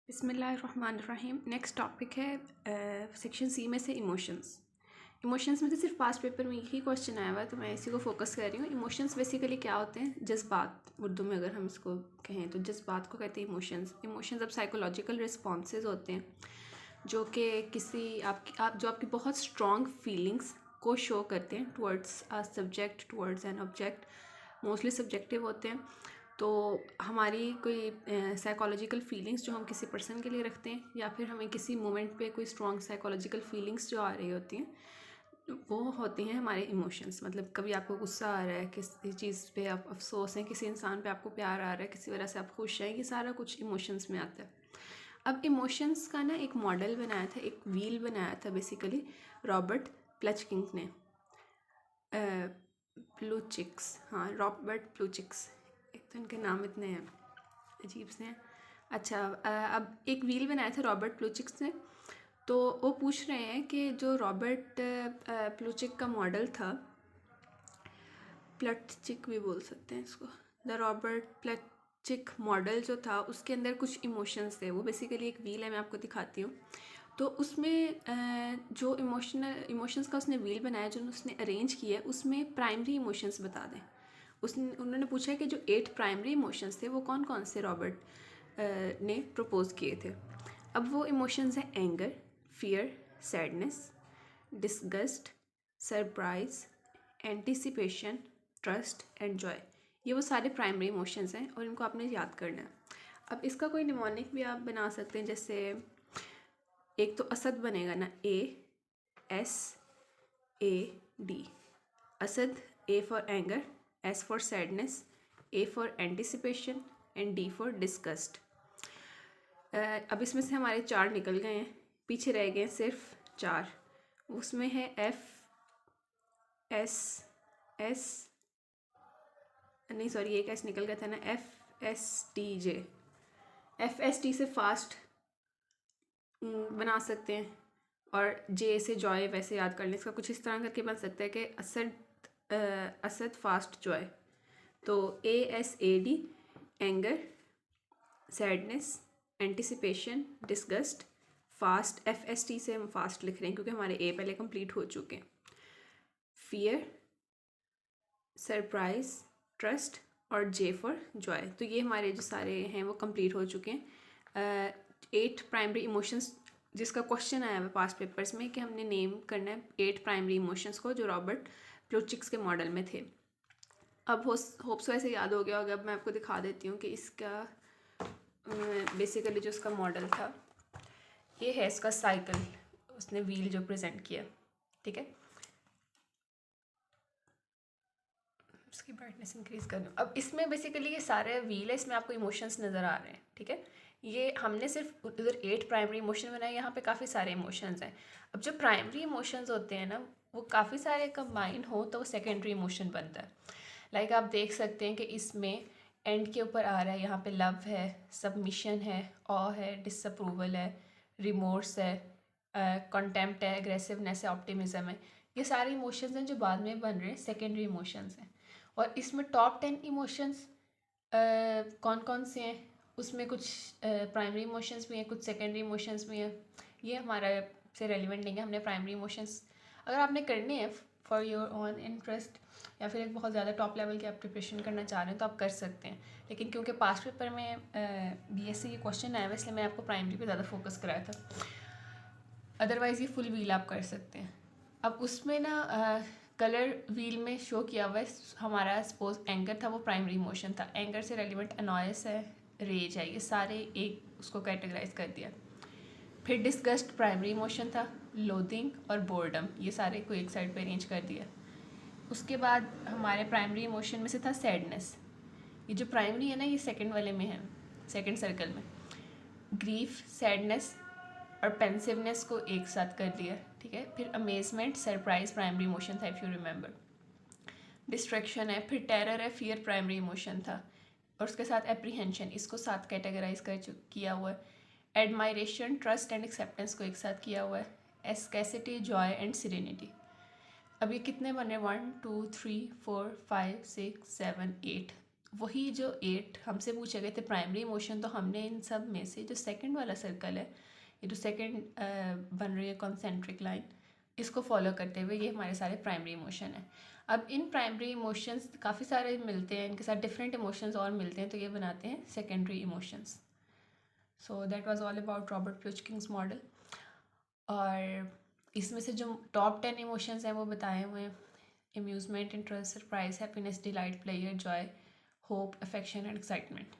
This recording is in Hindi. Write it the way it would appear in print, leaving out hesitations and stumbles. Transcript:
बिस्मिल्लाहिर्रहमानिर्रहीम। नेक्स्ट टॉपिक है सेक्शन सी में से इमोशंस। इमोशंस में से सिर्फ पास्ट पेपर में ही क्वेश्चन आया हुआ है, तो मैं इसी को फोकस कर रही हूँ। इमोशंस बेसिकली क्या होते हैं? जज्बात, उर्दू में अगर हम इसको कहें तो जज्बात को कहते हैं इमोशंस। इमोशंस अब साइकोलॉजिकल रिस्पॉन्सेज होते हैं जो कि जो आपकी बहुत स्ट्रॉन्ग फीलिंग्स को शो करते हैं towards a subject, towards an object. Mostly subjective होते हैं। तो हमारी कोई साइकोलॉजिकल फीलिंग्स जो हम किसी पर्सन के लिए रखते हैं, या फिर हमें किसी मोमेंट पे कोई स्ट्रॉन्ग साइकोलॉजिकल फीलिंग्स जो आ रही होती हैं, वो होती हैं हमारे इमोशंस। मतलब कभी आपको गुस्सा आ रहा है, किसी चीज़ पे आप अफसोस हैं, किसी इंसान पे आपको प्यार आ रहा है, किसी वजह से आप खुश हैं, ये सारा कुछ इमोशंस में आता है। अब इमोशंस का ना एक मॉडल बनाया था, एक व्हील बनाया था बेसिकली रॉबर्ट प्लचकिंग ने। प्लूचिक्स, हाँ, रॉबर्ट प्लूचिक्स। एक तो इनके नाम इतने अजीब से हैं। अच्छा, अब एक व्हील बनाया था रॉबर्ट प्लूचिक्स ने। तो वो पूछ रहे हैं कि जो रॉबर्ट प्लूचिक का मॉडल था, प्लटचिक भी बोल सकते हैं इसको, द रॉबर्ट प्लटचिक मॉडल जो था, उसके अंदर कुछ इमोशंस थे। वो बेसिकली एक व्हील है, मैं आपको दिखाती हूँ। तो उसमें जो इमोशंस का उसने व्हील बनाया, जो उसने अरेंज किया, उसमें प्राइमरी इमोशंस बता दें। उन्होंने पूछा है कि जो 8 प्राइमरी इमोशंस थे वो कौन कौन से रॉबर्ट ने प्रपोज किए थे। अब वो इमोशंस हैं anger, fear, sadness, disgust, surprise, anticipation, trust and Joy. ये वो सारे प्राइमरी इमोशंस हैं और इनको आपने याद करना है। अब इसका कोई निमोनिक भी आप बना सकते हैं, जैसे एक तो असद बनेगा ना, ASAD, Asad. A for anger, S for sadness, A for anticipation and D for disgust. अब इसमें से हमारे 4 निकल गए हैं, पीछे रह गए सिर्फ 4। उसमें है FSS, नहीं सॉरी, एक S निकल गया था ना, FSTJ। FST से फास्ट बना सकते हैं, और J से जॉय वैसे याद कर लें। इसका कुछ इस तरह करके बन सकता है कि असद फास्ट जॉय। तो ASAD, anger, sadness, anticipation, disgust, fast. FST से हम फास्ट लिख रहे हैं क्योंकि हमारे A पहले कंप्लीट हो चुके हैं। फियर, सरप्राइज, ट्रस्ट और J फॉर जॉय। तो ये हमारे जो सारे हैं वो कंप्लीट हो चुके हैं। 8 प्राइमरी इमोशंस, जिसका क्वेश्चन आया है पास्ट पेपर्स में कि हमने नेम करना है 8 प्राइमरी इमोशंस को जो रॉबर्ट प्लूचिक्स के मॉडल में थे। अब होप सो ऐसे याद हो गया होगा। अब मैं आपको दिखा देती हूँ कि इसका बेसिकली जो इसका मॉडल था, ये है इसका साइकिल, उसने व्हील जो प्रेजेंट किया, ठीक है। इसकी ब्राइटनेस इंक्रीज कर दूँ। अब इसमें बेसिकली ये सारे व्हील है, इसमें आपको इमोशंस नज़र आ रहे हैं, ठीक है। ये हमने सिर्फ उधर 8 प्राइमरी इमोशन बनाए, यहाँ पे काफ़ी सारे इमोशंस हैं। अब जो प्राइमरी इमोशंस होते हैं ना, वो काफ़ी सारे कंबाइन हो तो वो सेकेंडरी इमोशन बनता है। लाइक आप देख सकते हैं कि इसमें एंड के ऊपर आ रहा है, यहाँ पे लव है, सबमिशन है, ऑ है, डिसअप्रूवल है, रिमोर्स है, कंटेम्प्ट है, एग्रेसिवनेस है, ऑप्टिमिज्म है। ये सारे इमोशंस हैं जो बाद में बन रहे हैं, सेकेंडरी इमोशंस हैं। और इसमें टॉप 10 इमोशंस कौन कौन से हैं? उसमें कुछ प्राइमरी इमोशंस भी हैं, कुछ सेकेंडरी इमोशंस भी हैं। ये हमारा से रेलिवेंट नहीं है। हमने प्राइमरी इमोशंस अगर आपने करने हैं फॉर योर ओन इंटरेस्ट, या फिर एक बहुत ज़्यादा टॉप लेवल की आप प्रिपरेशन करना चाह रहे हैं तो आप कर सकते हैं। लेकिन क्योंकि पास्ट पेपर में BSc ये क्वेश्चन आया हुआ, इसलिए मैं आपको प्राइमरी पे ज़्यादा फोकस कराया था। अदरवाइज़ ये फुल व्हील आप कर सकते हैं। अब उसमें ना कलर व्हील में शो किया हुआ है हमारा, सपोज एंगर था, वो प्राइमरी इमोशन था। एंगर से रेलिवेंट अनॉयस है, रेज है, ये सारे एक उसको कैटेगराइज कर दिया। फिर डिस्गस्ट प्राइमरी इमोशन था, लोथिंग और बोर्डम, ये सारे को एक साइड पे अरेंज कर दिया। उसके बाद हमारे प्राइमरी इमोशन में से था सैडनेस। ये जो प्राइमरी है ना, ये सेकंड वाले में है, सेकंड सर्कल में। ग्रीफ, सैडनेस और पेंसिवनेस को एक साथ कर दिया, ठीक है। फिर अमेजमेंट, सरप्राइज प्राइमरी इमोशन था, इफ़ यू रिमेंबर। डिस्ट्रैक्शन है, फिर टेरर है, फियर प्राइमरी इमोशन था, और उसके साथ एप्रीहेंशन, इसको साथ कैटेगराइज किया हुआ है। एडमायरेशन, ट्रस्ट एंड एक्सेप्टेंस को एक साथ किया हुआ है। एस्केसिटी, जॉय एंड सिरेनिटी। अब ये कितने बने? 1 2 3 4 5 6 7 8, वही जो 8 हमसे पूछे गए थे प्राइमरी इमोशन, तो हमने इन सब में से जो सेकंड वाला सर्कल है, ये जो सेकंड बन रही है कॉन्सेंट्रिक लाइन, इसको फॉलो करते हुए ये हमारे सारे प्राइमरी इमोशन हैं। अब इन प्राइमरी इमोशंस काफ़ी सारे मिलते हैं, इनके साथ डिफरेंट इमोशंस और मिलते हैं, तो ये बनाते हैं secondary emotions. So that was all about Robert Plutchik's model. और इसमें से जो टॉप 10 इमोशंस हैं वो बताए हुए हैं: amusement, interest, surprise, happiness, delight, pleasure, joy, hope, affection and excitement.